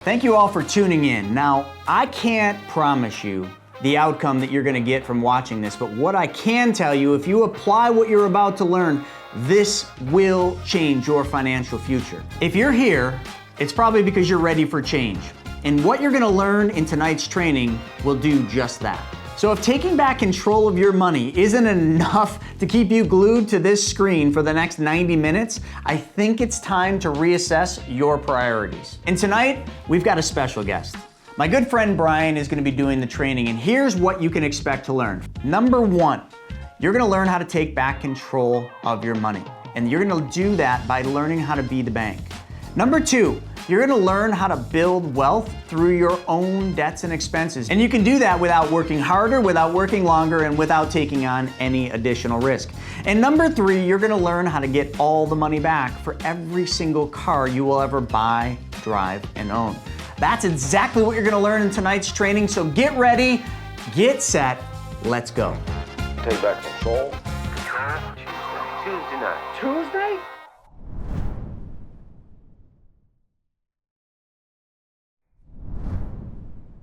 Thank you all for tuning in. Now, I can't promise you the outcome that you're gonna get from watching this, but what I can tell you, if you apply what you're about to learn, this will change your financial future. If you're here, it's probably because you're ready for change. And what you're gonna learn in tonight's training will do just that. So if taking back control of your money isn't enough to keep you glued to this screen for the next 90 minutes, I think it's time to reassess your priorities. And tonight, we've got a special guest. My good friend Brian is gonna be doing the training, and here's what you can expect to learn. Number one, you're gonna learn how to take back control of your money. And you're gonna do that by learning how to be the bank. Number two, you're gonna learn how to build wealth through your own debts and expenses. And you can do that without working harder, without working longer, and without taking on any additional risk. And number three, you're gonna learn how to get all the money back for every single car you will ever buy, drive, and own. That's exactly what you're gonna learn in tonight's training, so get ready, get set, let's go. Take back control. Tuesday night. Tuesday?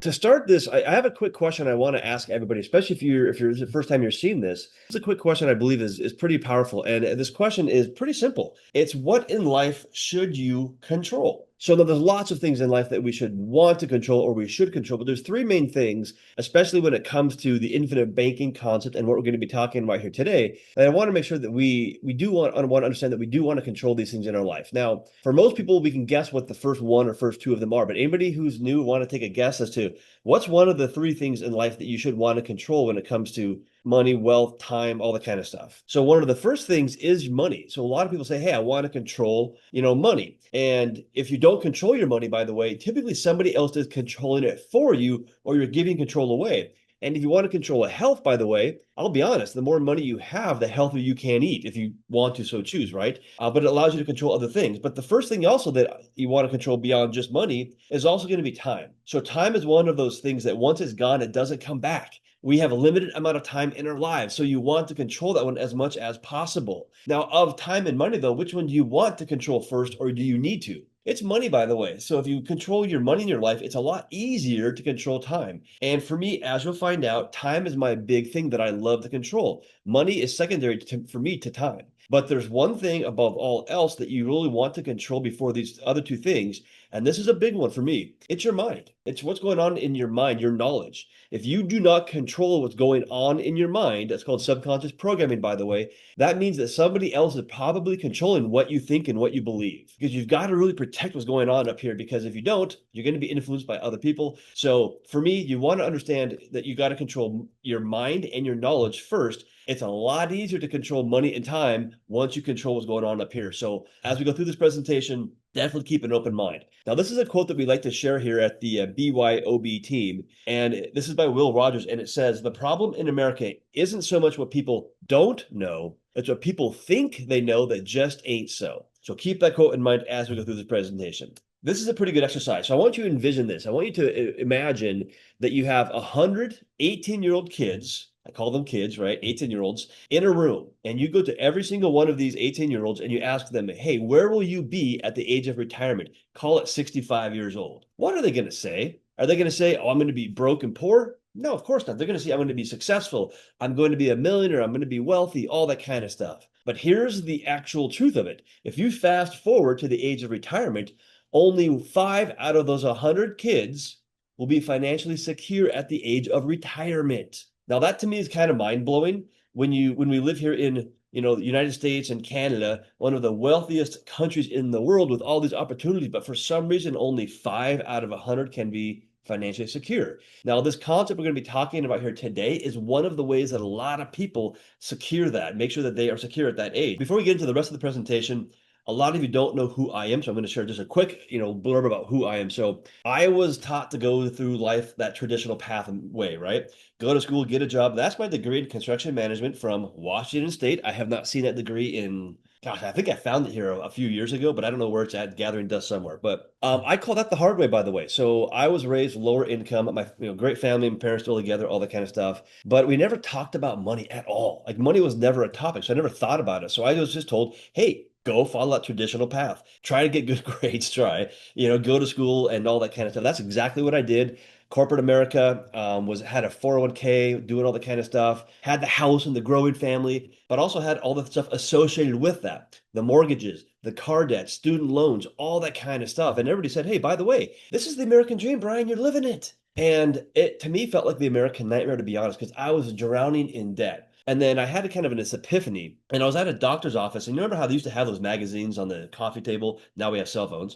To start this, I have a quick question I want to ask everybody, especially if it's the first time you're seeing this. It's a quick question I believe is pretty powerful. And this question is pretty simple. It's what in life should you control? So there's lots of things in life that we should want to control or we should control, but there's three main things, especially when it comes to the infinite banking concept and what we're going to be talking about here today. And I want to make sure that we do want to understand that we do want to control these things in our life. Now, for most people, we can guess what the first one or first two of them are, but anybody who's new want to take a guess as to what's one of the three things in life that you should want to control when it comes to money, wealth, time, all that kind of stuff. So one of the first things is money. So a lot of people say, hey, I want to control, money. And if you don't control your money, by the way, typically somebody else is controlling it for you or you're giving control away. And if you want to control a health, by the way, I'll be honest, the more money you have, the healthier you can eat if you want to so choose, right? But it allows you to control other things. But the first thing also that you want to control beyond just money is also going to be time. So time is one of those things that once it's gone, it doesn't come back. We have a limited amount of time in our lives, so you want to control that one as much as possible. Now, of time and money, though, which one do you want to control first, or do you need to? It's money, by the way. So if you control your money in your life, it's a lot easier to control time. And for me, as you'll find out, time is my big thing that I love to control. Money is secondary for me to time. But there's one thing above all else that you really want to control before these other two things. And this is a big one for me. It's your mind. It's what's going on in your mind, your knowledge. If you do not control what's going on in your mind, that's called subconscious programming, by the way, that means that somebody else is probably controlling what you think and what you believe. Because you've got to really protect what's going on up here, because if you don't, you're going to be influenced by other people. So for me, you want to understand that you got to control your mind and your knowledge first. It's a lot easier to control money and time once you control what's going on up here. So as we go through this presentation, definitely keep an open mind. Now, this is a quote that we like to share here at the BYOB team. And this is by Will Rogers. And it says, the problem in America isn't so much what people don't know, it's what people think they know that just ain't so. So keep that quote in mind as we go through this presentation. This is a pretty good exercise. So I want you to envision this. I want you to imagine that you have 100 18-year-old kids. I call them kids, right? 18-year-olds in a room. And you go to every single one of these 18-year-olds and you ask them, hey, where will you be at the age of retirement? Call it 65 years old. What are they going to say? Are they going to say, oh, I'm going to be broke and poor? No, of course not. They're going to say, I'm going to be successful. I'm going to be a millionaire. I'm going to be wealthy, all that kind of stuff. But here's the actual truth of it. If you fast forward to the age of retirement, only 5 out of those 100 kids will be financially secure at the age of retirement. Now, that to me is kind of mind-blowing when we live here in the United States and Canada, one of the wealthiest countries in the world with all these opportunities, but for some reason, only 5 out of 100 can be financially secure. Now, this concept we're going to be talking about here today is one of the ways that a lot of people secure that, make sure that they are secure at that age. Before we get into the rest of the presentation, a lot of you don't know who I am, so I'm going to share just a quick, blurb about who I am. So I was taught to go through life that traditional path and way, right? Go to school, get a job. That's my degree in construction management from Washington State. I have not seen that degree in, gosh, I think I found it here a few years ago, but I don't know where it's at, gathering dust somewhere. But I call that the hard way, by the way. So I was raised lower income, my great family, my parents still together, all that kind of stuff. But we never talked about money at all. Like money was never a topic, so I never thought about it. So I was just told, hey, go follow that traditional path. Try to get good grades, go to school and all that kind of stuff. That's exactly what I did. Corporate America had a 401k, doing all the kind of stuff, had the house and the growing family, but also had all the stuff associated with that, the mortgages, the car debt, student loans, all that kind of stuff. And everybody said, hey, by the way, this is the American dream, Brian, you're living it. And it, to me, felt like the American nightmare, to be honest, because I was drowning in debt. And then I had a kind of this epiphany, and I was at a doctor's office. And you remember how they used to have those magazines on the coffee table? Now we have cell phones.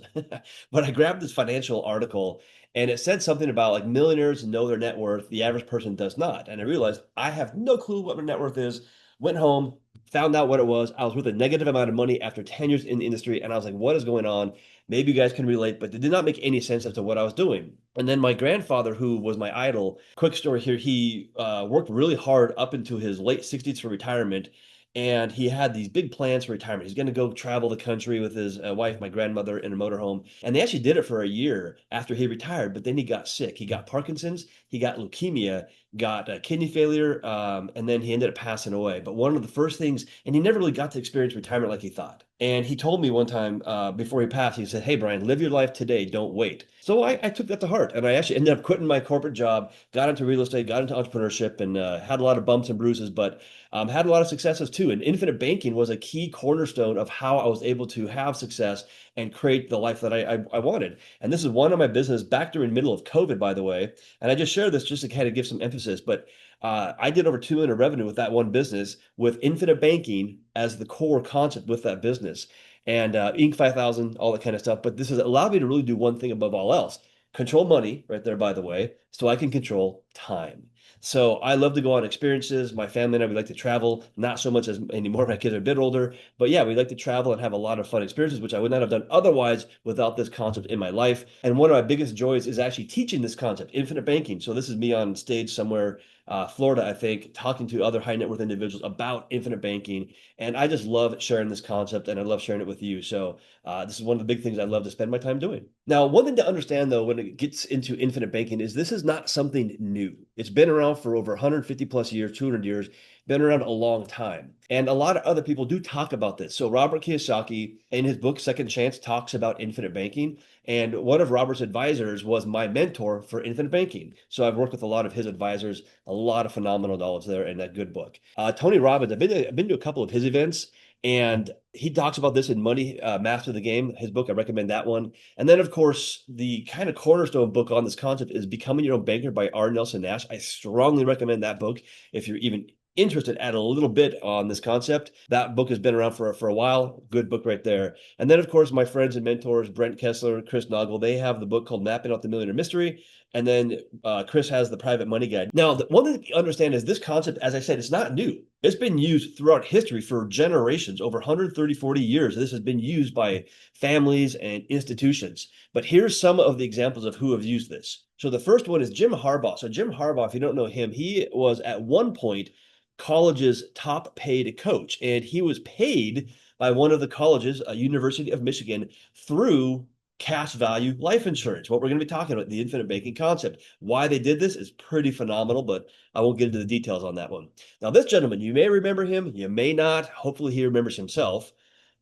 But I grabbed this financial article, and it said something about like millionaires know their net worth, the average person does not. And I realized I have no clue what my net worth is. Went home, found out what it was. I was worth a negative amount of money after 10 years in the industry. And I was like, what is going on? Maybe you guys can relate, but it did not make any sense as to what I was doing. And then my grandfather, who was my idol, quick story here, he worked really hard up into his late 60s for retirement. And he had these big plans for retirement. He's going to go travel the country with his wife, my grandmother, in a motorhome. And they actually did it for a year after he retired, but then he got sick. He got Parkinson's, he got leukemia, got kidney failure, and then he ended up passing away. But one of the first things, and he never really got to experience retirement like he thought. And he told me one time before he passed, he said, hey, Brian, live your life today. Don't wait. So I took that to heart. And I actually ended up quitting my corporate job, got into real estate, got into entrepreneurship, and had a lot of bumps and bruises, but had a lot of successes too. And infinite banking was a key cornerstone of how I was able to have success and create the life that I wanted. And this is one of my business back during the middle of COVID, by the way. And I just share this just to kind of give some emphasis, but I did over 2 million in revenue with that one business with infinite banking as the core concept with that business. And Inc. 5000, all that kind of stuff. But this has allowed me to really do one thing above all else: control money, right there, by the way, so I can control time. So I love to go on experiences. My family and I, we like to travel, not so much as anymore. My kids are a bit older, but yeah, we like to travel and have a lot of fun experiences, which I would not have done otherwise without this concept in my life. And one of my biggest joys is actually teaching this concept, infinite banking. So this is me on stage somewhere, Florida, I think, talking to other high net worth individuals about infinite banking. And I just love sharing this concept, and I love sharing it with you. So this is one of the big things I love to spend my time doing. Now, one thing to understand, though, when it gets into infinite banking is this is not something new. It's been around for over 150 plus years, 200 years, been around a long time. And a lot of other people do talk about this. So Robert Kiyosaki, in his book, Second Chance, talks about infinite banking. And one of Robert's advisors was my mentor for infinite banking. So I've worked with a lot of his advisors, a lot of phenomenal knowledge there in that good book. Tony Robbins, I've been to a couple of his events, and he talks about this in Money Master the Game, his book. I recommend that one. And then, of course, the kind of cornerstone book on this concept is Becoming Your Own Banker by R. Nelson Nash. I strongly recommend that book if you're even interested at a little bit on this concept. That book has been around for a while. Good book right there. And then, of course, my friends and mentors, Brent Kessler, Chris Naugle, they have the book called Mapping Out the Millionaire Mystery. And then Chris has the Private Money Guide. Now, one thing to understand is this concept, as I said, it's not new. It's been used throughout history for generations, over 130, 40 years. This has been used by families and institutions. But here's some of the examples of who have used this. So the first one is Jim Harbaugh. So Jim Harbaugh, if you don't know him, he was at one point college's top paid coach, and he was paid by one of the colleges, University of Michigan, through cash value life insurance. What we're going to be talking about, the infinite banking concept. Why they did this is pretty phenomenal, but I won't get into the details on that one. Now, this gentleman, you may remember him, you may not. Hopefully he remembers himself.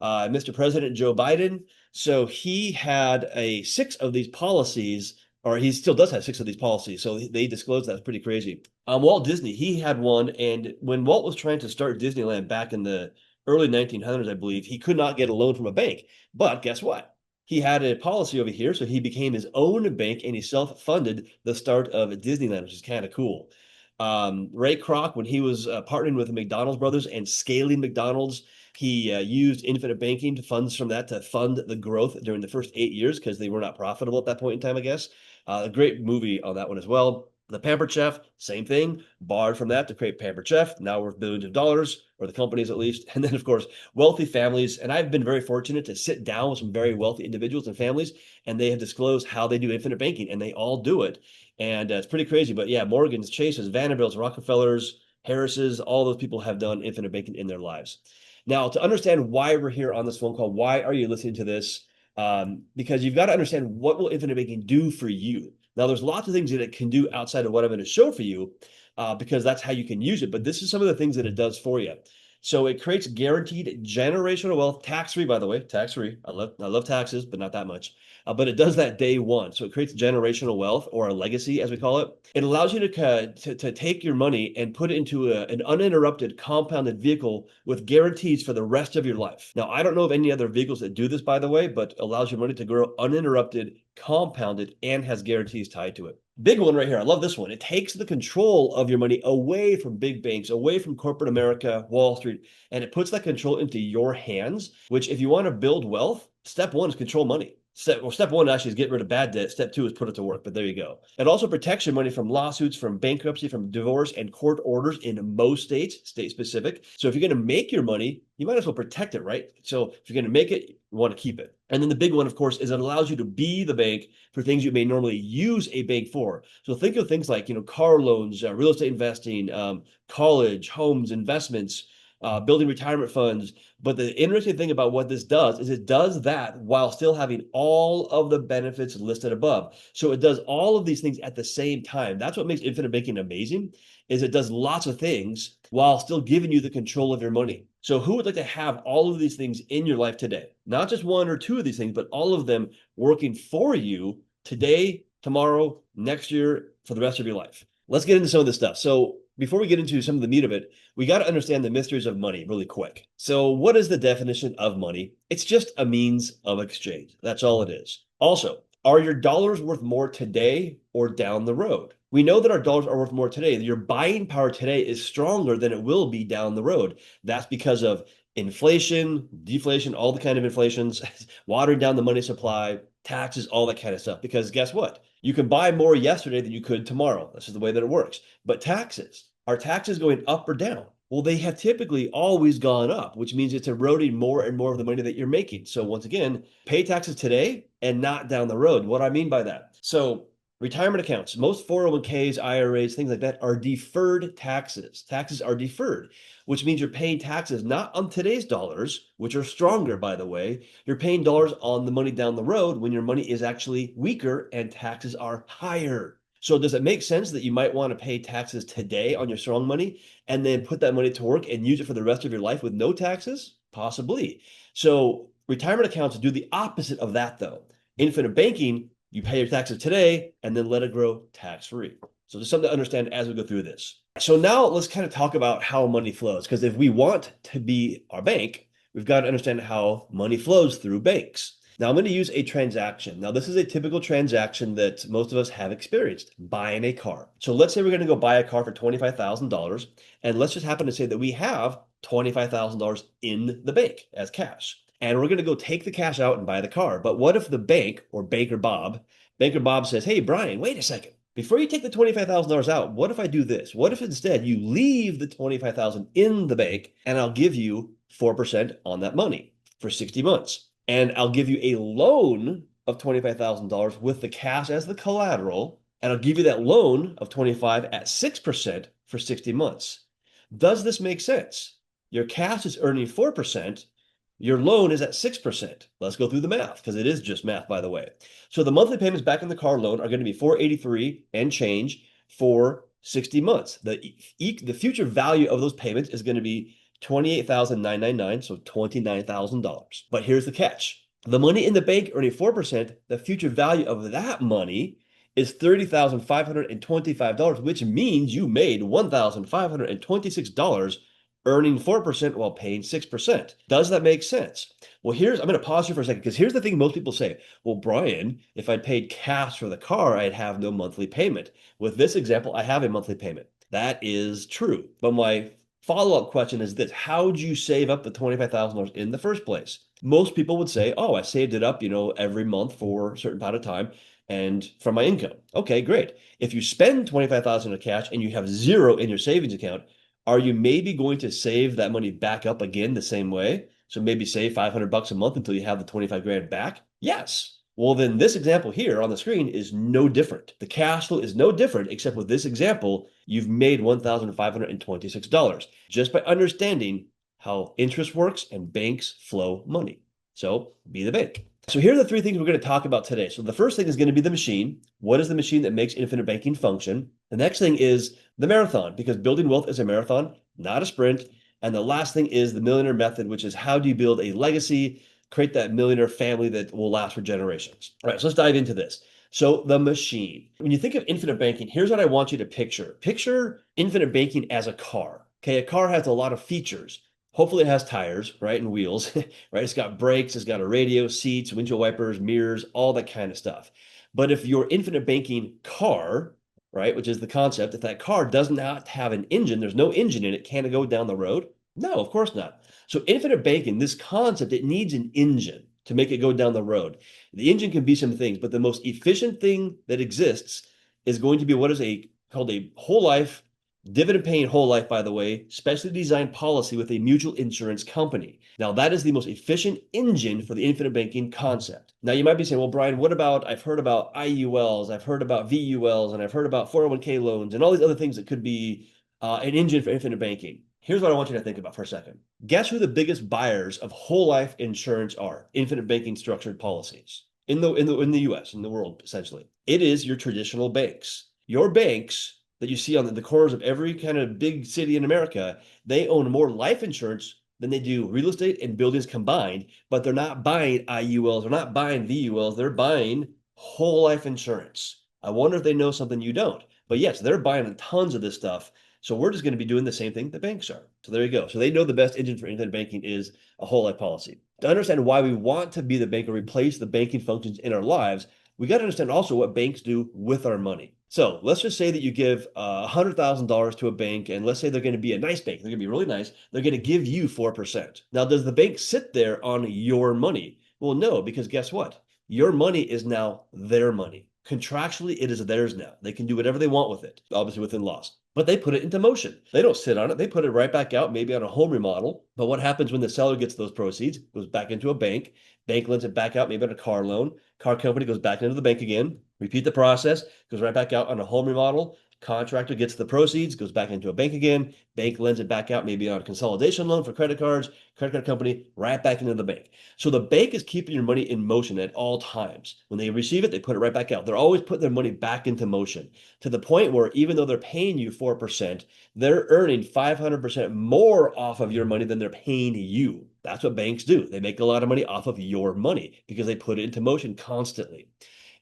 Mr. President Joe Biden. So he had 6 of these policies, or he still does have 6 of these policies. So they disclosed that. It's pretty crazy. Walt Disney, he had one. And when Walt was trying to start Disneyland back in the early 1900s, I believe, he could not get a loan from a bank. But guess what? He had a policy over here, so he became his own bank, and he self-funded the start of Disneyland, which is kind of cool. Ray Kroc, when he was partnering with the McDonald's brothers and scaling McDonald's, he used infinite banking to funds from that to fund the growth during the first 8 years because they were not profitable at that point in time, I guess. A great movie on that one as well. The Pampered Chef, same thing, borrowed from that to create Pampered Chef, now worth billions of dollars, or the companies at least. And then, of course, wealthy families. And I've been very fortunate to sit down with some very wealthy individuals and families, and they have disclosed how they do infinite banking, and they all do it. And it's pretty crazy. But yeah, Morgan's, Chase's, Vanderbilt's, Rockefellers, Harris's, all those people have done infinite banking in their lives. Now, to understand why we're here on this phone call, why are you listening to this? Because you've got to understand, what will infinite banking do for you? Now, there's lots of things that it can do outside of what I'm going to show for you, because that's how you can use it. But this is some of the things that it does for you. So it creates guaranteed generational wealth, tax-free, by the way, tax-free. I love taxes, but not that much. But it does that day one. So it creates generational wealth, or a legacy, as we call it. It allows you to take your money and put it into an uninterrupted compounded vehicle with guarantees for the rest of your life. Now, I don't know of any other vehicles that do this, by the way, but allows your money to grow uninterrupted, compounded, and has guarantees tied to it. Big one right here. I love this one. It takes the control of your money away from big banks, away from corporate America, Wall Street, and it puts that control into your hands, which if you want to build wealth, step one is control money. Step one actually is get rid of bad debt. Step two is put it to work, but there you go. It also protects your money from lawsuits, from bankruptcy, from divorce, and court orders in most states, state specific. So if you're going to make your money, you might as well protect it, right? So if you're going to make it, you want to keep it. And then the big one, of course, is it allows you to be the bank for things you may normally use a bank for. So think of things like, car loans, real estate investing, college, homes, investments, building retirement funds. But the interesting thing about what this does is it does that while still having all of the benefits listed above. So it does all of these things at the same time. That's what makes infinite banking amazing, is it does lots of things while still giving you the control of your money. So who would like to have all of these things in your life today? Not just one or two of these things, but all of them working for you today, tomorrow, next year, for the rest of your life. Let's get into some of this stuff. So before we get into some of the meat of it, we got to understand the mysteries of money really quick. So what is the definition of money? It's just a means of exchange. That's all it is. Also, are your dollars worth more today or down the road? We know that our dollars are worth more today. Your buying power today is stronger than it will be down the road. That's because of inflation, deflation, all the kind of inflations, watering down the money supply, taxes, all that kind of stuff. Because guess what? You can buy more yesterday than you could tomorrow. This is the way that it works. But taxes, are taxes going up or down? Well, they have typically always gone up, which means it's eroding more and more of the money that you're making. So once again, pay taxes today and not down the road. What do I mean by that? So retirement accounts, most 401ks, IRAs, things like that are deferred taxes. Taxes are deferred, which means you're paying taxes not on today's dollars, which are stronger, by the way. You're paying dollars on the money down the road when your money is actually weaker and taxes are higher. So does it make sense that you might want to pay taxes today on your strong money and then put that money to work and use it for the rest of your life with no taxes? Possibly. So retirement accounts do the opposite of that, though. Infinite banking, you pay your taxes today and then let it grow tax-free. So there's something to understand as we go through this. So now let's kind of talk about how money flows, because if we want to be our bank, we've got to understand how money flows through banks. Now I'm going to use a transaction. Now this is a typical transaction that most of us have experienced, buying a car. So let's say we're going to go buy a car for $25,000, and let's just happen to say that we have $25,000 in the bank as cash. And we're going to go take the cash out and buy the car. But what if the bank, or Banker Bob says, hey, Brian, wait a second. Before you take the $25,000 out, what if I do this? What if instead you leave the $25,000 in the bank and I'll give you 4% on that money for 60 months? And I'll give you a loan of $25,000 with the cash as the collateral, and I'll give you that loan of 25 at 6% for 60 months. Does this make sense? Your cash is earning 4%. Your loan is at 6%. Let's go through the math, because it is just math, by the way. So the monthly payments back in the car loan are going to be $483 and change for 60 months. The future value of those payments is going to be $28,999, so $29,000. But here's the catch. The money in the bank earning 4%, the future value of that money is $30,525, which means you made $1,526 earning 4% while paying 6%. Does that make sense? Well, I'm going to pause here for a second, because here's the thing most people say. Well, Brian, if I paid cash for the car, I'd have no monthly payment. With this example, I have a monthly payment. That is true. But my follow-up question is this: how'd you save up the $25,000 in the first place? Most people would say, oh, I saved it up, every month for a certain amount of time and from my income. Okay, great. If you spend $25,000 in cash and you have zero in your savings account, are you maybe going to save that money back up again the same way? So maybe save $500 a month until you have the 25 grand back? Yes. Well, then this example here on the screen is no different. The cash flow is no different, except with this example, you've made $1,526 just by understanding how interest works and banks flow money. So be the bank. So here are the three things we're going to talk about today. So the first thing is going to be the machine. What is the machine that makes infinite banking function? The next thing is the marathon, because building wealth is a marathon, not a sprint. And the last thing is the millionaire method, which is how do you build a legacy, create that millionaire family that will last for generations. All right, so let's dive into this. So the machine. When you think of infinite banking, here's what I want you to picture. Picture infinite banking as a car. Okay, a car has a lot of features. Hopefully it has tires, right, and wheels, right? It's got brakes, it's got a radio, seats, windshield wipers, mirrors, all that kind of stuff. But if your infinite banking car, right, which is the concept, if that car does not have an engine, there's no engine in it, can it go down the road? No, of course not. So infinite banking, this concept, it needs an engine to make it go down the road. The engine can be some things, but the most efficient thing that exists is going to be what is called a whole life, dividend paying whole life, by the way, specially designed policy with a mutual insurance company. Now, that is the most efficient engine for the infinite banking concept. Now, you might be saying, well, Brian, what about, I've heard about IULs, I've heard about VULs, and I've heard about 401k loans and all these other things that could be an engine for infinite banking. Here's what I want you to think about for a second. Guess who the biggest buyers of whole life insurance are? Infinite banking structured policies in the US, in the world, essentially. It is your traditional banks. Your banks that you see on the corners of every kind of big city in America, they own more life insurance than they do real estate and buildings combined, but they're not buying IULs, they're not buying VULs, they're buying whole life insurance. I wonder if they know something you don't. But yes, they're buying tons of this stuff. So we're just going to be doing the same thing the banks are. So there you go. So they know the best engine for infinite banking is a whole life policy. To understand why we want to be the bank or replace the banking functions in our lives, we got to understand also what banks do with our money. So let's just say that you give $100,000 to a bank, and let's say they're going to be a nice bank. They're going to be really nice. They're going to give you 4%. Now, does the bank sit there on your money? Well, no, because guess what? Your money is now their money. Contractually, it is theirs now. They can do whatever they want with it, obviously within laws. But they put it into motion. They don't sit on it. They put it right back out, maybe on a home remodel. But what happens when the seller gets those proceeds? It goes back into a bank. Bank lends it back out, maybe on a car loan. Car company goes back into the bank again. Repeat the process. Goes right back out on a home remodel. Contractor gets the proceeds, goes back into a bank again. Bank lends it back out, maybe on a consolidation loan for credit cards. Credit card company right back into the bank. So the bank is keeping your money in motion at all times. When they receive it, they put it right back out. They're always putting their money back into motion to the point where even though they're paying you 4%, they're earning 500% more off of your money than they're paying you. That's what banks do. They make a lot of money off of your money because they put it into motion constantly.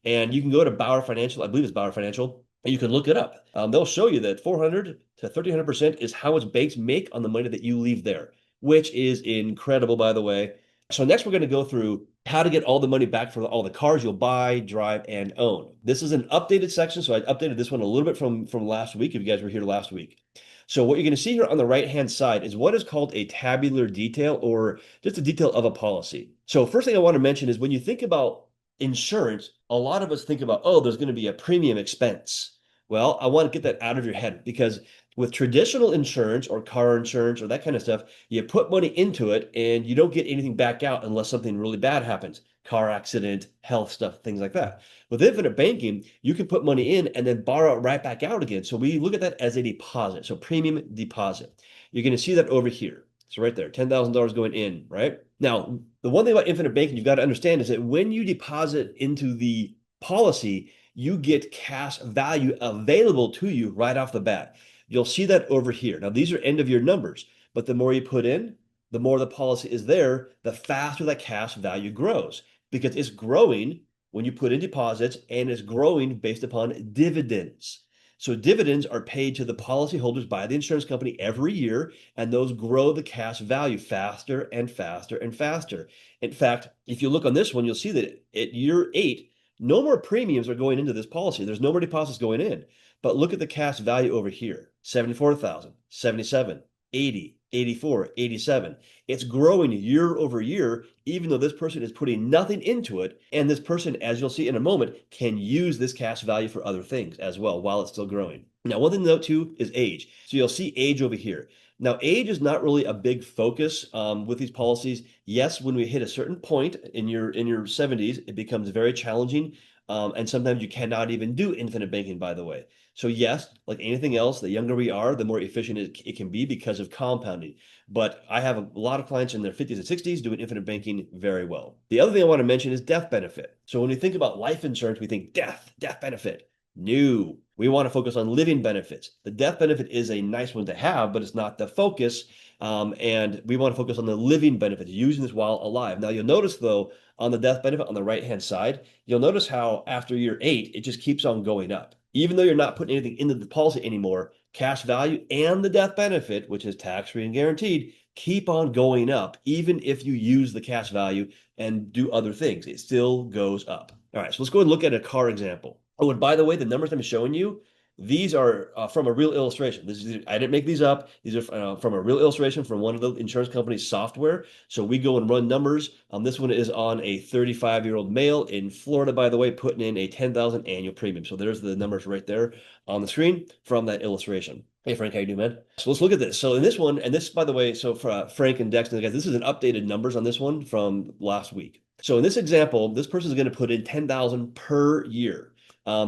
And you can go to Bauer Financial, I believe it's Bauer Financial, and you can look it up. They'll show you that 400 to 1,300% is how much banks make on the money that you leave there, which is incredible, by the way. So next we're going to go through how to get all the money back for all the cars you'll buy, drive, and own. This is an updated section, so I updated this one a little bit from last week, if you guys were here last week. So what you're going to see here on the right-hand side is what is called a tabular detail, or just a detail of a policy. So first thing I want to mention is when you think about insurance, a lot of us think about, oh, there's going to be a premium expense. Well, I want to get that out of your head, because with traditional insurance or car insurance or that kind of stuff, you put money into it and you don't get anything back out unless something really bad happens. Car accident, health stuff, things like that. With infinite banking, you can put money in and then borrow it right back out again. So we look at that as a deposit. So premium deposit. You're going to see that over here. So right there, $10,000 going in, right? Now, the one thing about infinite banking you've got to understand is that when you deposit into the policy, you get cash value available to you right off the bat. You'll see that over here. Now, these are end of year numbers, but the more you put in, the more the policy is there, the faster that cash value grows, because it's growing when you put in deposits, and it's growing based upon dividends. So dividends are paid to the policyholders by the insurance company every year, and those grow the cash value faster and faster and faster. In fact, if you look on this one, you'll see that at year 8, no more premiums are going into this policy. There's no more deposits going in. But look at the cash value over here, 74,000, 77, 80, 84, 87. It's growing year over year, even though this person is putting nothing into it. And this person, as you'll see in a moment, can use this cash value for other things as well while it's still growing. Now, one thing to note too is age. So you'll see age over here. Now, age is not really a big focus with these policies. Yes, when we hit a certain point in your 70s, it becomes very challenging. And sometimes you cannot even do infinite banking, by the way. So yes, like anything else, the younger we are, the more efficient it can be because of compounding. But I have a lot of clients in their 50s and 60s doing infinite banking very well. The other thing I want to mention is death benefit. So when we think about life insurance, we think death benefit. No, we want to focus on living benefits. The death benefit is a nice one to have, but it's not the focus. And we want to focus on the living benefits, using this while alive. Now, you'll notice, though, on the death benefit on the right-hand side, you'll notice how after year 8, it just keeps on going up. Even though you're not putting anything into the policy anymore, cash value and the death benefit, which is tax-free and guaranteed, keep on going up, even if you use the cash value and do other things. It still goes up. All right, so let's go and look at a car example. Oh, and by the way, the numbers I'm showing you, these are from a real illustration. I didn't make these up. These are from a real illustration from one of the insurance company's software. So we go and run numbers. This one is on a 35-year-old male in Florida, by the way, putting in a $10,000 annual premium. So there's the numbers right there on the screen from that illustration. Hey, Frank, how you doing, man? So let's look at this. So in this one, and this, by the way, so for Frank and Dexter, guys, this is an updated numbers on this one from last week. So in this example, this person is going to put in $10,000 per year.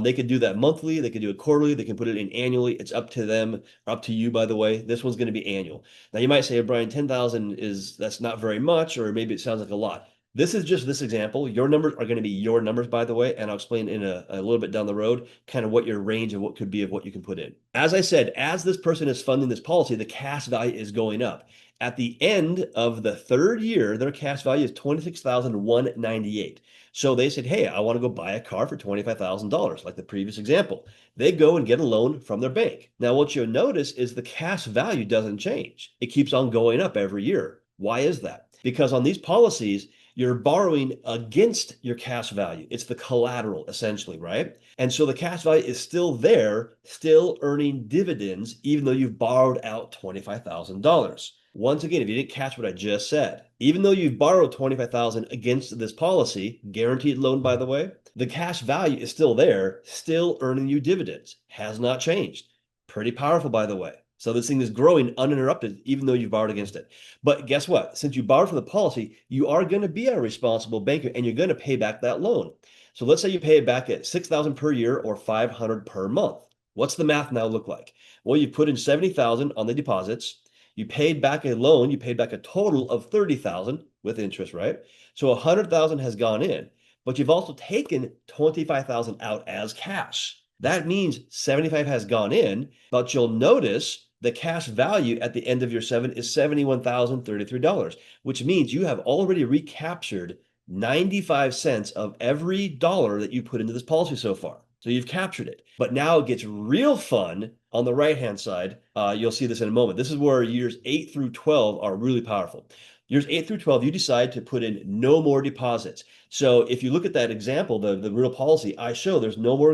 They could do that monthly, they could do it quarterly, they can put it in annually. It's up to them, up to you, by the way. This one's going to be annual. Now you might say, Brian, 10,000 that's not very much, or maybe it sounds like a lot. This is just this example. Your numbers are going to be your numbers, by the way, and I'll explain in a little bit down the road kind of what your range of what could be of what you can put in. As I said, as this person is funding this policy, the cash value is going up. At the end of the third year, their cash value is $26,198. So they said, hey, I want to go buy a car for $25,000, like the previous example. They go and get a loan from their bank. Now, what you'll notice is the cash value doesn't change. It keeps on going up every year. Why is that? Because on these policies, you're borrowing against your cash value. It's the collateral, essentially, right? And so the cash value is still there, still earning dividends, even though you've borrowed out $25,000. Once again, if you didn't catch what I just said, even though you've borrowed $25,000 against this policy, guaranteed loan, by the way, the cash value is still there, still earning you dividends. Has not changed. Pretty powerful, by the way. So this thing is growing uninterrupted, even though you've borrowed against it. But guess what? Since you borrowed from the policy, you are going to be a responsible banker and you're going to pay back that loan. So let's say you pay it back at $6,000 per year or $500 per month. What's the math now look like? Well, you put in $70,000 on the deposits. You paid back a loan, you paid back a total of $30,000 with interest, right? So $100,000 has gone in, but you've also taken $25,000 out as cash. That means $75,000 has gone in, but you'll notice the cash value at the end of year 7 is $71,033, which means you have already recaptured 95 cents of every dollar that you put into this policy so far. So you've captured it. But now it gets real fun on the right-hand side. You'll see this in a moment. This is where years 8 through 12 are really powerful. Years 8 through 12, you decide to put in no more deposits. So if you look at that example, the real policy, I show there's no more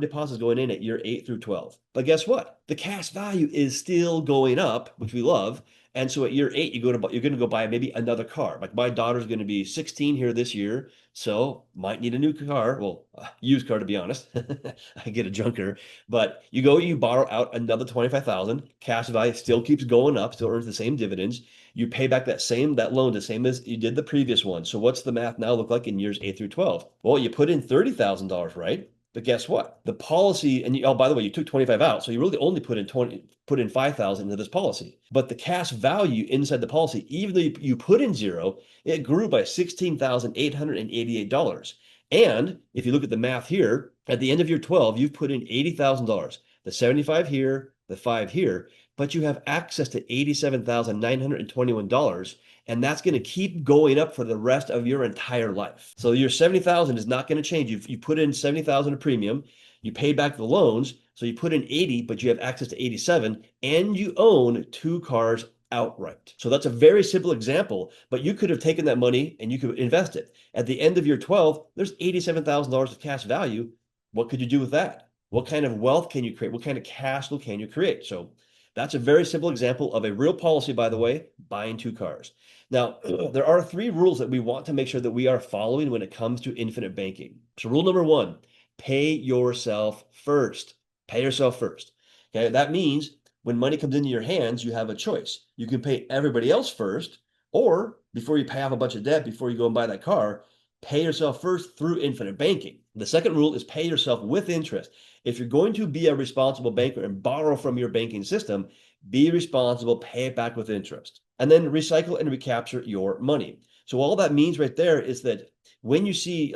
deposits going in at year 8 through 12. But guess what? The cash value is still going up, which we love. And so at year 8, you're going to go buy maybe another car. Like my daughter's going to be 16 here this year, so might need a new car. Well, used car to be honest. I get a junker, but you borrow out another 25,000. Cash value still keeps going up, still earns the same dividends. You pay back that loan the same as you did the previous one. So what's the math now look like in years 8 through 12? Well, you put in $30,000, right? But guess what? The policy, and oh, by the way, you took 25 out, so you really only put in 5,000 into this policy. But the cash value inside the policy, even though you put in zero, it grew by $16,888. And if you look at the math here, at the end of year 12, you've put in $80,000. The 75 here, the 5 here, but you have access to $87,921. And that's going to keep going up for the rest of your entire life. So your 70,000 is not going to change. You put in 70,000 of premium, you paid back the loans, so you put in 80, but you have access to 87, and you own 2 cars outright. So that's a very simple example, but you could have taken that money and you could invest it. At the end of year 12, there's $87,000 of cash value. What could you do with that? What kind of wealth can you create? What kind of cash flow can you create? So that's a very simple example of a real policy, by the way, buying 2 cars. Now, there are 3 rules that we want to make sure that we are following when it comes to infinite banking. So rule number 1, pay yourself first. Pay yourself first. Okay, that means when money comes into your hands, you have a choice. You can pay everybody else first, or before you pay off a bunch of debt, before you go and buy that car, pay yourself first through infinite banking. The second rule is pay yourself with interest. If you're going to be a responsible banker and borrow from your banking system, be responsible, pay it back with interest, and then recycle and recapture your money. So all that means right there is that when you see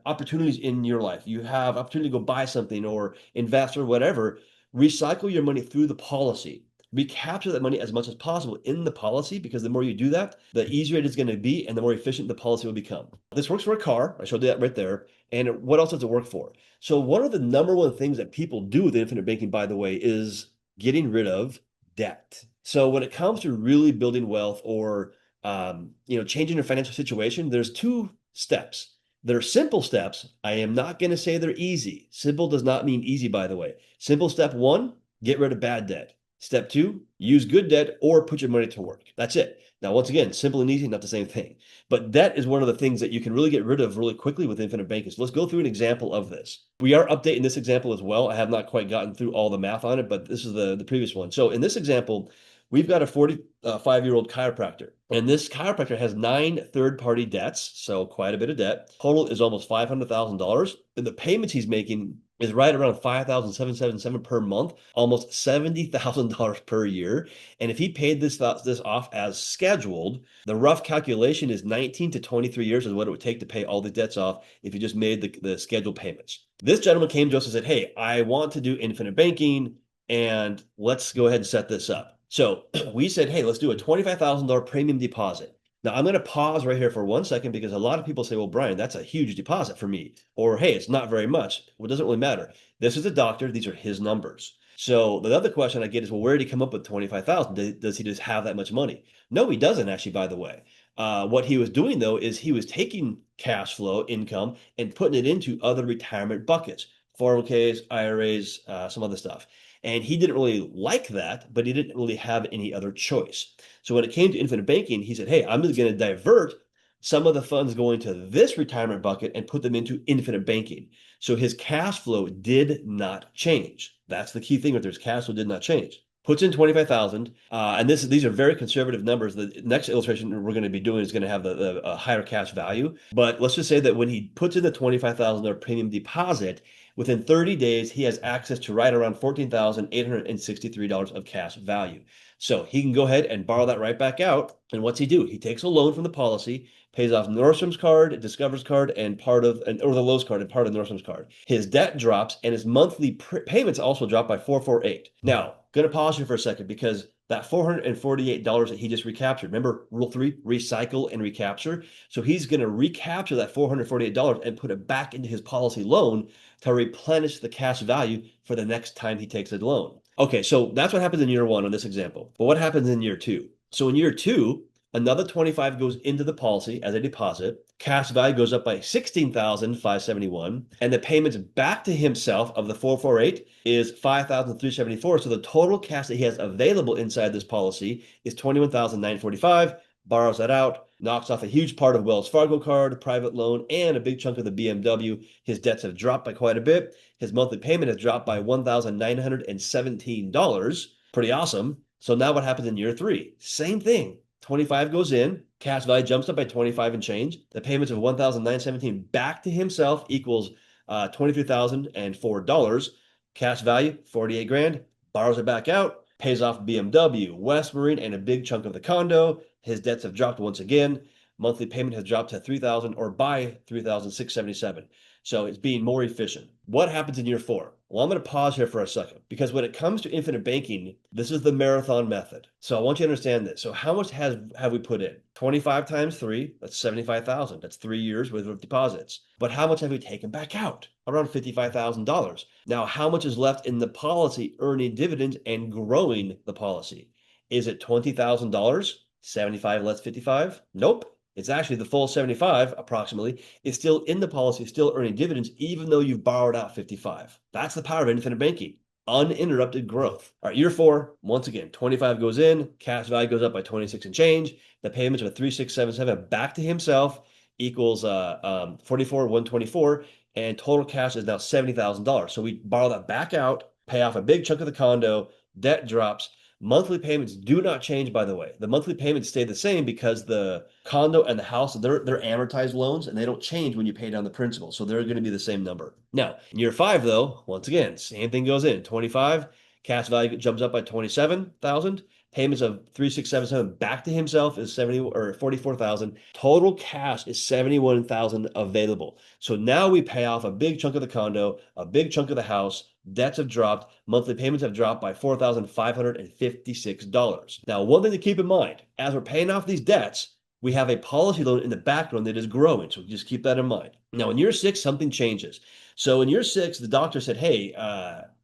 opportunities in your life, you have opportunity to go buy something or invest or whatever, recycle your money through the policy. recapture that money as much as possible in the policy, because the more you do that, the easier it is going to be and the more efficient the policy will become. This works for a car. I showed you that right there. And what else does it work for? So one of the number one things that people do with infinite banking, by the way, is getting rid of debt. So when it comes to really building wealth or changing your financial situation, there's two steps. They're simple steps. I am not going to say they're easy. Simple does not mean easy, by the way. Simple step one, get rid of bad debt. Step two, use good debt or put your money to work. That's it. Now, once again, simple and easy, not the same thing. But debt is one of the things that you can really get rid of really quickly with infinite banking. So let's go through an example of this. We are updating this example as well. I have not quite gotten through all the math on it, but this is the previous one. So in this example, we've got a 45-year-old chiropractor, and this chiropractor has 9 third-party debts, so quite a bit of debt. Total is almost $500,000, and the payments he's making is right around $5,777 per month, almost $70,000 per year. And if he paid this off as scheduled, the rough calculation is 19 to 23 years is what it would take to pay all the debts off if you just made the scheduled payments. This gentleman came to us and said, hey, I want to do infinite banking, and let's go ahead and set this up. So we said, hey, let's do a $25,000 premium deposit. Now, I'm going to pause right here for 1 second because a lot of people say, well, Brian, that's a huge deposit for me. Or, hey, it's not very much. Well, it doesn't really matter. This is a doctor. These are his numbers. So the other question I get is, well, where did he come up with $25,000? Does he just have that much money? No, he doesn't actually, by the way. What he was doing, though, is he was taking cash flow income and putting it into other retirement buckets, 401ks, IRAs, some other stuff. And he didn't really like that, but he didn't really have any other choice. So when it came to infinite banking, he said, hey, I'm just going to divert some of the funds going to this retirement bucket and put them into infinite banking. So his cash flow did not change. That's the key thing with this. Cash flow did not change. Puts in 25,000, and these are very conservative numbers. The next illustration we're going to be doing is going to have the higher cash value. But let's just say that when he puts in the $25,000 premium deposit, within 30 days, he has access to right around $14,863 of cash value. So he can go ahead and borrow that right back out. And what's he do? He takes a loan from the policy, pays off Nordstrom's card, Discover's card, or the Lowe's card and part of Nordstrom's card. His debt drops, and his monthly payments also drop by $448. Now, going to pause here for a second because that $448 that he just recaptured, remember rule 3, recycle and recapture. So he's going to recapture that $448 and put it back into his policy loan to replenish the cash value for the next time he takes a loan. Okay, so that's what happens in year 1 on this example. But what happens in year 2? So in year 2, another 25 goes into the policy as a deposit. Cash value goes up by $16,571, and the payments back to himself of the 448 is $5,374. So the total cash that he has available inside this policy is $21,945. Borrows that out, knocks off a huge part of Wells Fargo card, private loan, and a big chunk of the BMW. His debts have dropped by quite a bit. His monthly payment has dropped by $1,917. Pretty awesome. So now what happens in year 3? Same thing. 25 goes in, cash value jumps up by 25 and change. The payments of $1,917 back to himself equals $23,004. Cash value, 48 grand. Borrows it back out, pays off BMW, West Marine, and a big chunk of the condo. His debts have dropped once again. Monthly payment has dropped to $3,677. So it's being more efficient. What happens in year 4? Well, I'm going to pause here for a second because when it comes to infinite banking, this is the marathon method. So I want you to understand this. So how much have we put in? 25 times 3, that's 75,000. That's 3 years worth of deposits. But how much have we taken back out? Around $55,000. Now, how much is left in the policy earning dividends and growing the policy? Is it $20,000? 75 less 55? Nope. It's actually the full 75 approximately is still in the policy, still earning dividends, even though you've borrowed out 55. That's the power of infinite banking. Uninterrupted growth. All right, year 4, once again, 25 goes in, cash value goes up by 26 and change. The payments of a 3677 back to himself equals 44,124, and total cash is now $70,000. So we borrow that back out, pay off a big chunk of the condo, debt drops. Monthly payments do not change, by the way. The monthly payments stay the same because the condo and the house, they're amortized loans and they don't change when you pay down the principal. So they're going to be the same number. Now, in year 5, though, once again, same thing goes in. 25, cash value jumps up by 27,000. payments of 3,677 back to himself is 70 or 44,000. Total cash is 71,000 available. So now we pay off a big chunk of the condo, a big chunk of the house. Debts have dropped. Monthly payments have dropped by $4,556. Now, one thing to keep in mind, as we're paying off these debts, we have a policy loan in the background that is growing. So just keep that in mind. Now, in year 6, something changes. So in year 6, the doctor said, hey,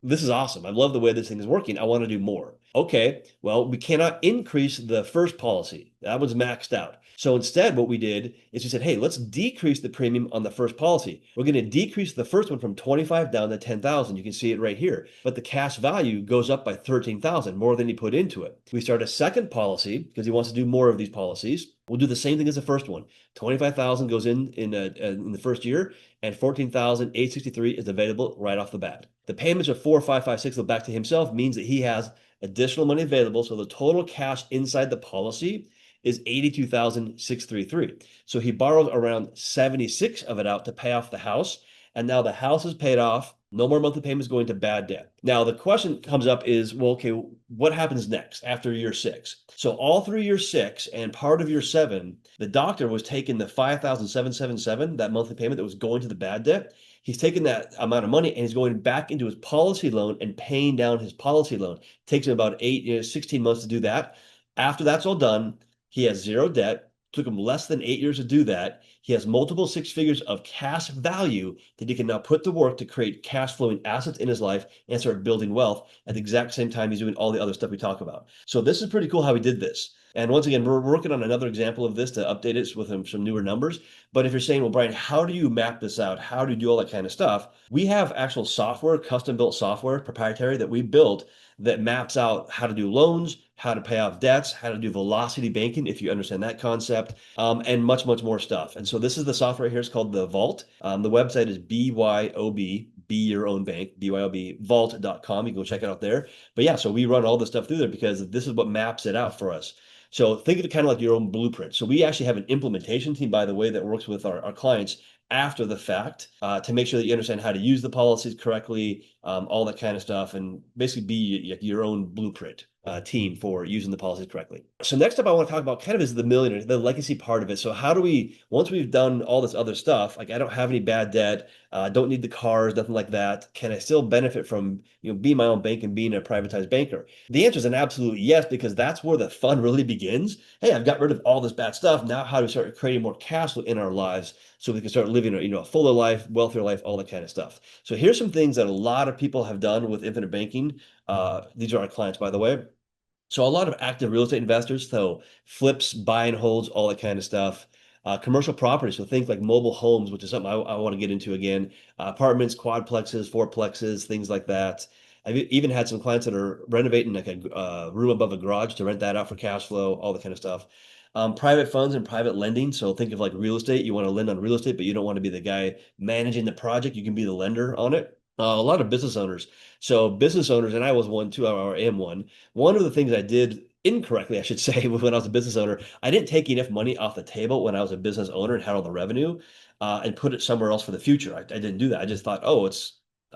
this is awesome. I love the way this thing is working. I want to do more. Okay, well, we cannot increase the first policy. That was maxed out. So instead, what we did is we said, hey, let's decrease the premium on the first policy. We're going to decrease the first one from 25 down to 10,000. You can see it right here. But the cash value goes up by 13,000, more than he put into it. We start a second policy because he wants to do more of these policies. We'll do the same thing as the first one. 25,000 goes in the first year, and 14,863 is available right off the bat. The payments of 4,556 back to himself means that he has additional money available. So the total cash inside the policy is 82,633. So he borrows around 76 of it out to pay off the house. And now the house is paid off. No more monthly payments going to bad debt. Now the question comes up is, well, okay, what happens next after year 6? So all through year 6 and part of year 7, the doctor was taking the 5,777, that monthly payment that was going to the bad debt. He's taking that amount of money and he's going back into his policy loan and paying down his policy loan. It takes him about 16 months to do that. After that's all done, he has zero debt. Took him less than 8 years to do that. He has multiple 6 figures of cash value that he can now put to work to create cash flowing assets in his life and start building wealth at the exact same time he's doing all the other stuff we talk about. So this is pretty cool how he did this. And once again, we're working on another example of this to update it with some newer numbers. But if you're saying, well, Brian, how do you map this out? How do you do all that kind of stuff? We have actual software, custom built software, proprietary, that we built that maps out how to do loans, how to pay off debts, how to do velocity banking, if you understand that concept, and much, much more stuff. And so this is the software here. It's called the Vault. The website is BYOB, be your own bank, BYOB, vault.com. You can go check it out there. But yeah, so we run all the stuff through there because this is what maps it out for us. So think of it kind of like your own blueprint. So we actually have an implementation team, by the way, that works with our clients after the fact to make sure that you understand how to use the policies correctly, all that kind of stuff, and basically be your own blueprint team for using the policies correctly. So next up, I want to talk about kind of is the millionaire, the legacy part of it. So how do we, once we've done all this other stuff, like I don't have any bad debt, don't need the cars, nothing like that, can I still benefit from being my own bank and being a privatized banker? The answer is an absolute yes, because that's where the fun really begins. Hey, I've got rid of all this bad stuff. Now how do we start creating more cash flow in our lives so we can start living a fuller life, wealthier life, all that kind of stuff. So here's some things that a lot of people have done with infinite banking. These are our clients, by the way. So a lot of active real estate investors, so flips, buy and holds, all that kind of stuff. Commercial property, so think like mobile homes, which is something I want to get into again. Apartments, quadplexes, fourplexes, things like that. I've even had some clients that are renovating like a room above a garage to rent that out for cash flow, all that kind of stuff. Private funds and private lending. So think of like real estate. You want to lend on real estate, but you don't want to be the guy managing the project. You can be the lender on it. A lot of business owners. So business owners, and I was one too, or am one. One of the things I did incorrectly, I should say, when I was a business owner, I didn't take enough money off the table when I was a business owner and had all the revenue and put it somewhere else for the future. I didn't do that. I just thought, oh,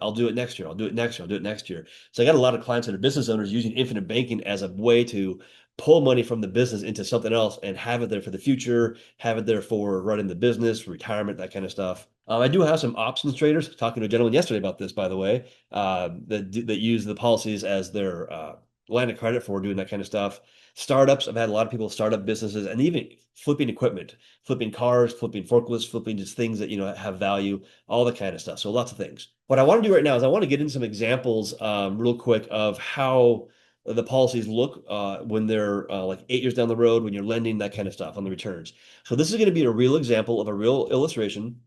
I'll do it next year. I'll do it next year. I'll do it next year. So I got a lot of clients that are business owners using infinite banking as a way to pull money from the business into something else and have it there for the future, have it there for running the business, retirement, that kind of stuff. I do have some options traders, talking to a gentleman yesterday about this, by the way, that use the policies as their line of credit for doing that kind of stuff. Startups, I've had a lot of people start up businesses and even flipping equipment, flipping cars, flipping forklifts, flipping just things that have value, all that kind of stuff. So lots of things. What I want to do right now is I want to get into some examples real quick of how the policies look when they're like 8 years down the road, when you're lending, that kind of stuff on the returns. So this is going to be a real example of a real illustration.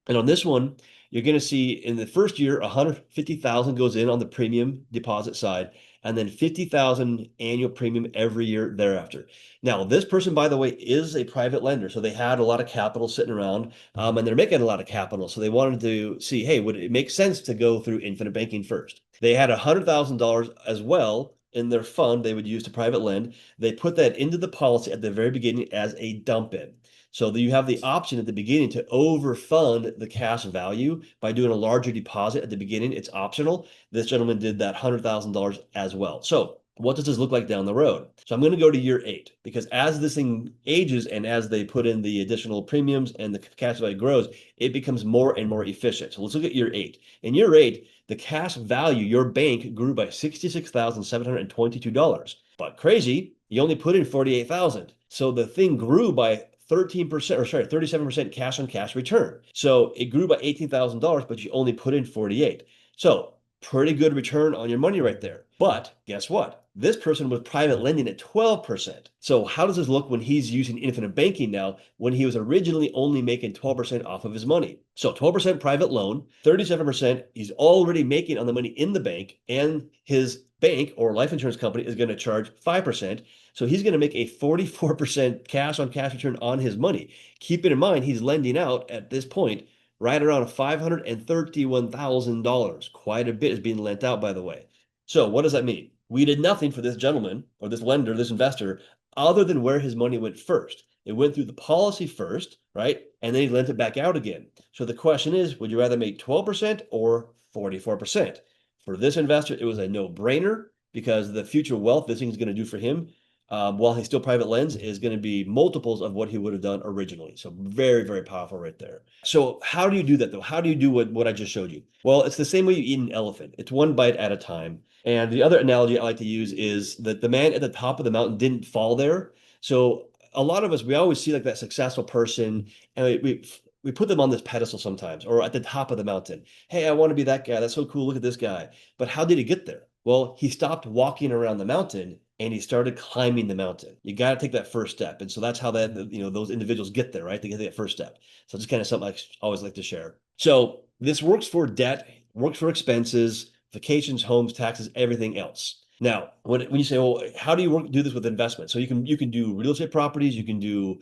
And on this one, you're going to see in the first year, 150,000 goes in on the premium deposit side, and then 50,000 annual premium every year thereafter. Now, this person, by the way, is a private lender. So they had a lot of capital sitting around and they're making a lot of capital. So they wanted to see, hey, would it make sense to go through infinite banking first? They had $100,000 as well in their fund they would use to private lend. They put that into the policy at the very beginning as a dump in. So you have the option at the beginning to overfund the cash value by doing a larger deposit at the beginning. It's optional. This gentleman did that $100,000 as well. So What does this look like down the road? So I'm going to go to year 8 because as this thing ages and as they put in the additional premiums and the cash value grows, it becomes more and more efficient. So let's look at year 8. In year 8, the cash value, your bank grew by $66,722. But crazy, you only put in 48,000. So the thing grew by 13%, or sorry, 37% cash on cash return. So it grew by $18,000, but you only put in 48. So pretty good return on your money right there. But guess what? This person was private lending at 12%. So how does this look when he's using infinite banking now when he was originally only making 12% off of his money? So 12% private loan, 37% he's already making on the money in the bank, and his bank or life insurance company is going to charge 5%. So he's going to make a 44% cash on cash return on his money. Keep in mind, he's lending out at this point right around $531,000. Quite a bit is being lent out, by the way. So what does that mean? We did nothing for this gentleman or this lender, this investor, other than where his money went first. It went through the policy first, right? And then he lent it back out again. So the question is, would you rather make 12% or 44%? For this investor, it was a no-brainer because the future wealth this thing is going to do for him while he's still private lends is going to be multiples of what he would have done originally. So very, very powerful right there. So how do you do that though? How do you do what I just showed you? Well, it's the same way you eat an elephant. It's one bite at a time. And the other analogy I like to use is that the man at the top of the mountain didn't fall there. So a lot of us, we always see like that successful person and we put them on this pedestal sometimes or at the top of the mountain. Hey, I want to be that guy. That's so cool. Look at this guy. But how did he get there? Well, he stopped walking around the mountain and he started climbing the mountain. You got to take that first step. And so that's how those individuals get there, right? They get that first step. So it's kind of something I always like to share. So this works for debt, works for expenses, vacations, homes, taxes, everything else. Now, when you say, well, how do you do this with investment? So you can do real estate properties, you can do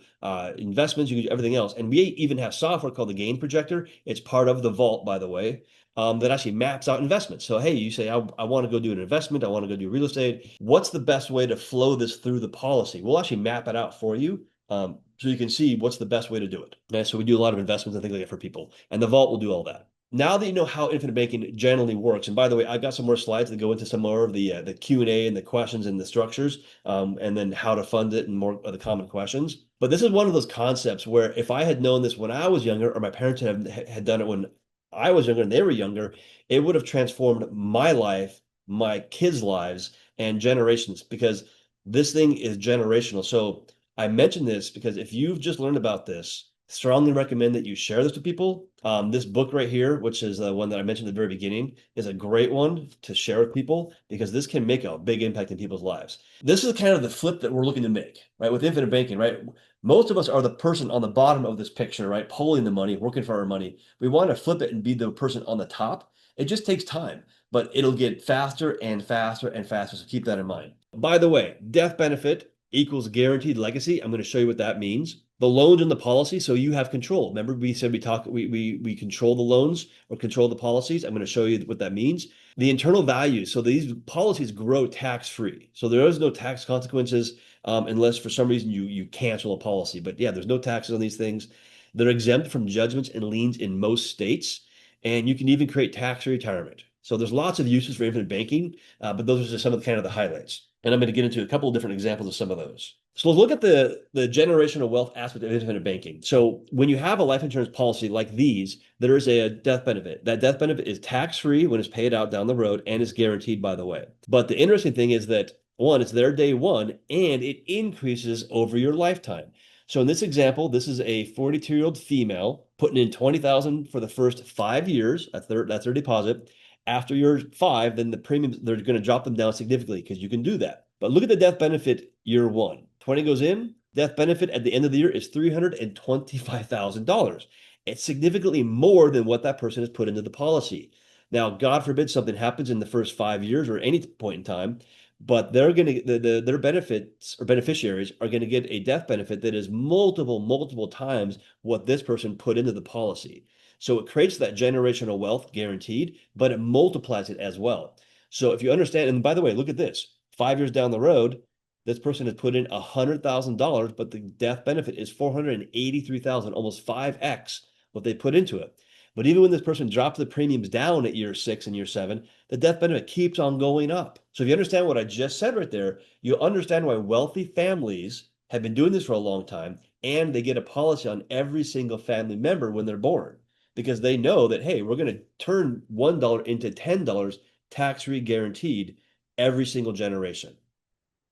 investments, you can do everything else. And we even have software called the Gain Projector. It's part of the Vault, by the way. That actually maps out investments. So, hey, you say, I want to go do an investment. I want to go do real estate. What's the best way to flow this through the policy? We'll actually map it out for you. So you can see what's the best way to do it. Okay, so we do a lot of investments and things like that for people. And the Vault will do all that. Now that you know how infinite banking generally works, and by the way, I've got some more slides that go into some more of the Q&A and the questions and the structures, and then how to fund it and more of the common questions. But this is one of those concepts where if I had known this when I was younger, or my parents had done it when I was younger and they were younger, it would have transformed my life, my kids' lives, and generations because this thing is generational. So I mention this because if you've just learned about this, strongly recommend that you share this with people. This book right here, which is the one that I mentioned at the very beginning, is a great one to share with people because this can make a big impact in people's lives. This is kind of the flip that we're looking to make, right? With infinite banking, right? Most of us are the person on the bottom of this picture, right? Pulling the money, working for our money. We want to flip it and be the person on the top. It just takes time, but it'll get faster and faster and faster. So keep that in mind. By the way, death benefit equals guaranteed legacy. I'm going to show you what that means. The loans and the policy, so you have control. Remember, we said we control the loans or control the policies. I'm going to show you what that means. The internal value, so these policies grow tax-free. So there is no tax consequences unless for some reason you cancel a policy. But yeah, there's no taxes on these things. They're exempt from judgments and liens in most states, and you can even create tax-free retirement. So there's lots of uses for infinite banking, but those are just some of the highlights. And I'm going to get into a couple of different examples of some of those. So let's look at the generational wealth aspect of infinite banking. So when you have a life insurance policy like these, there is a death benefit. That death benefit is tax-free when it's paid out down the road and is guaranteed, by the way. But the interesting thing is that, one, it's there day one, and it increases over your lifetime. So in this example, this is a 42-year-old female putting in $20,000 for the first 5 years. That's their deposit. After year 5, then the premiums, they're going to drop them down significantly because you can do that. But look at the death benefit year 1. 20 goes in, death benefit at the end of the year is $325,000. It's significantly more than what that person has put into the policy. Now, God forbid something happens in the first 5 years or any point in time, but they're going to their benefits or beneficiaries are going to get a death benefit that is multiple times what this person put into the policy. So it creates that generational wealth guaranteed, but it multiplies it as well. So if you understand, and by the way, look at this, 5 years down the road, this person has put in $100,000, but the death benefit is $483,000, almost 5x what they put into it. But even when this person drops the premiums down at year 6 and year 7, the death benefit keeps on going up. So if you understand what I just said right there, you'll understand why wealthy families have been doing this for a long time, and they get a policy on every single family member when they're born, because they know that, hey, we're going to turn $1 into $10 tax-free guaranteed every single generation.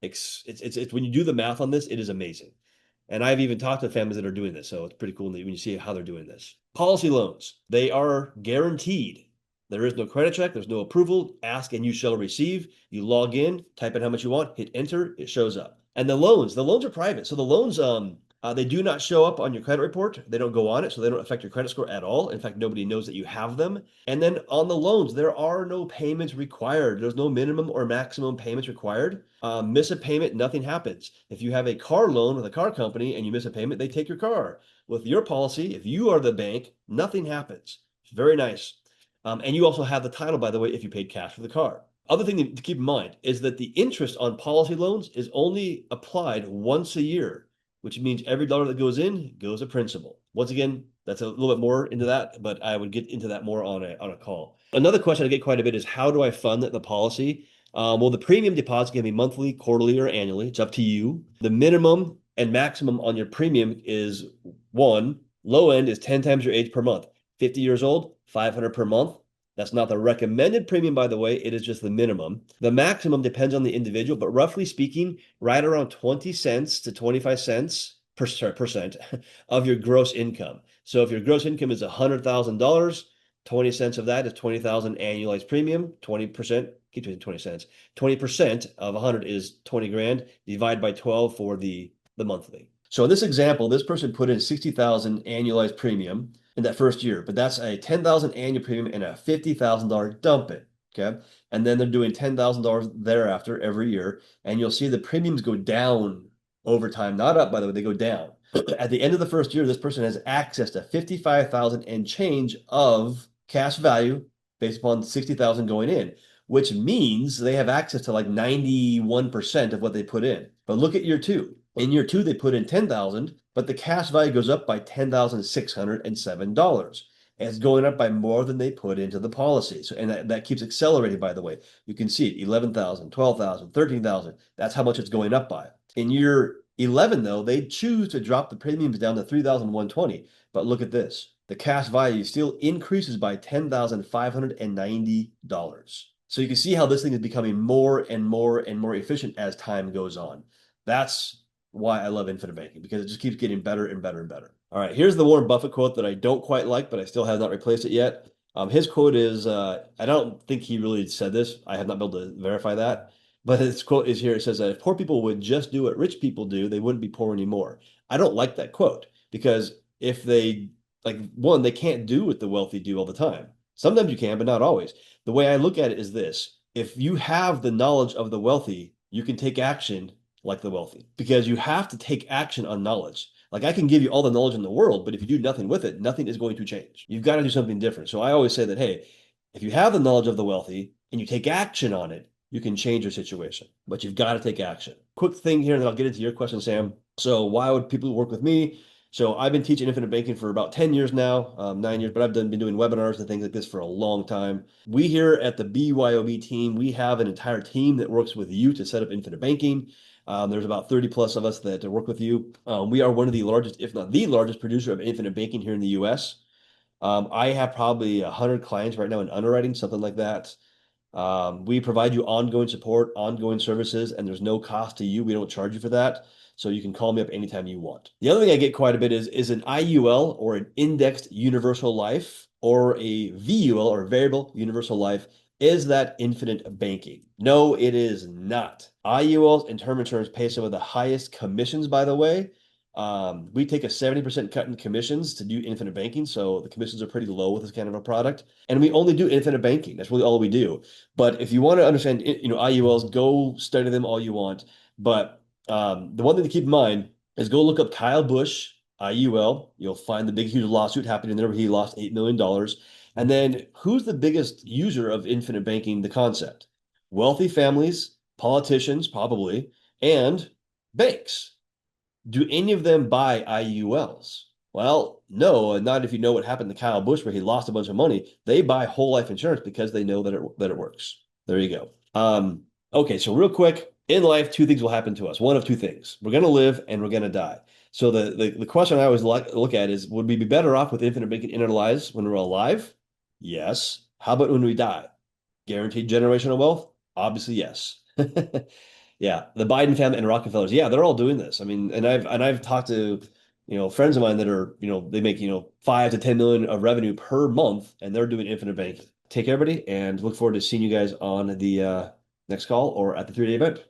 It's when you do the math on this, it is amazing. And I've even talked to families that are doing this, so it's pretty cool when you see how they're doing this. Policy loans, they are guaranteed. There is no credit check, there's no approval. Ask and you shall receive. You log in, type in how much you want, hit enter, it shows up. And the loans are private. So the loans, they do not show up on your credit report. They don't go on it, so they don't affect your credit score at all. In fact, nobody knows that you have them. And then on the loans, there are no payments required. There's no minimum or maximum payments required. Miss a payment, nothing happens. If you have a car loan with a car company and you miss a payment, they take your car. With your policy, if you are the bank, nothing happens. It's very nice. And you also have the title, by the way, if you paid cash for the car. Other thing to keep in mind is that the interest on policy loans is only applied once a year, which means every dollar that goes in goes to principal. Once again, that's a little bit more into that, but I would get into that more on a call. Another question I get quite a bit is, how do I fund the policy? Well, the premium deposit can be monthly, quarterly, or annually. It's up to you. The minimum and maximum on your premium is one. Low end is 10 times your age per month. 50 years old, $500 per month. That's not the recommended premium, by the way. It is just the minimum. The maximum depends on the individual, but roughly speaking, right around 20 cents to 25 cents percent of your gross income. So if your gross income is $100,000, 20 cents of that is 20,000 annualized premium. 20%, keep it 20 cents. 20% of 100 is 20 grand. Divide by 12 for the monthly. So in this example, this person put in 60,000 annualized premium in that first year, but that's a 10,000 annual premium and a $50,000 dump it. Okay. And then they're doing $10,000 thereafter every year. And you'll see the premiums go down over time, not up, by the way, they go down. At the end of the first year, this person has access to 55,000 and change of cash value based upon 60,000 going in, which means they have access to like 91% of what they put in. But look at year 2. In year 2, they put in 10,000, but the cash value goes up by $10,607. And it's going up by more than they put into the policy. So, and that keeps accelerating, by the way. You can see it, 11,000, 12,000, 13,000. That's how much it's going up by. In year 11, though, they choose to drop the premiums down to 3,120. But look at this. The cash value still increases by $10,590. So you can see how this thing is becoming more and more and more efficient as time goes on. That's why I love infinite banking, because it just keeps getting better and better and better. All right, here's the Warren Buffett quote that I don't quite like, but I still have not replaced it yet. His quote is, I don't think he really said this. I have not been able to verify that. But his quote is here. It says that if poor people would just do what rich people do, they wouldn't be poor anymore. I don't like that quote, because if they, like, one, they can't do what the wealthy do all the time. Sometimes you can, but not always. The way I look at it is this. If you have the knowledge of the wealthy, you can take action like the wealthy, because you have to take action on knowledge. Like, I can give you all the knowledge in the world, but if you do nothing with it, nothing is going to change. You've got to do something different. So I always say that, hey, if you have the knowledge of the wealthy and you take action on it, you can change your situation, but you've got to take action. Quick thing here, and then I'll get into your question, Sam. So why would people work with me? So I've been teaching infinite banking for about 10 years now, 9 years, but I've been doing webinars and things like this for a long time. We here at the BYOB team, we have an entire team that works with you to set up infinite banking. There's about 30 plus of us that work with you. We are one of the largest, if not the largest producer of infinite banking here in the US. I have probably 100 clients right now in underwriting, something like that. We provide you ongoing support, ongoing services, and there's no cost to you. We don't charge you for that. So you can call me up anytime you want. The other thing I get quite a bit is an IUL, or an indexed universal life, or a VUL, or variable universal life. Is that infinite banking? No, it is not. IULs and term insurance pay some of the highest commissions, by the way. We take a 70% cut in commissions to do infinite banking. So the commissions are pretty low with this kind of a product. And we only do infinite banking. That's really all we do. But if you want to understand, IULs, go study them all you want. But the one thing to keep in mind is go look up Kyle Busch IUL. You'll find the big, huge lawsuit happening there where he lost $8 million. And then who's the biggest user of infinite banking, the concept? Wealthy families, politicians, probably, and banks. Do any of them buy IULs? Well, No, and not if you know what happened to Kyle Busch where he lost a bunch of money. They buy whole life insurance because they know that it works. There you go. Okay, so real quick, in life, two things will happen to us. One of two things. We're gonna live and we're gonna die. So the question I always look at is, would we be better off with infinite banking in our lives when we're alive? Yes. How about when we die? Guaranteed generational wealth? Obviously, yes. Yeah, the Biden family and Rockefellers, yeah, they're all doing this. I mean, and I've talked to, friends of mine that are, they make, 5 to 10 million of revenue per month, and they're doing infinite banking. Take care, everybody, and look forward to seeing you guys on the next call or at the 3-day event.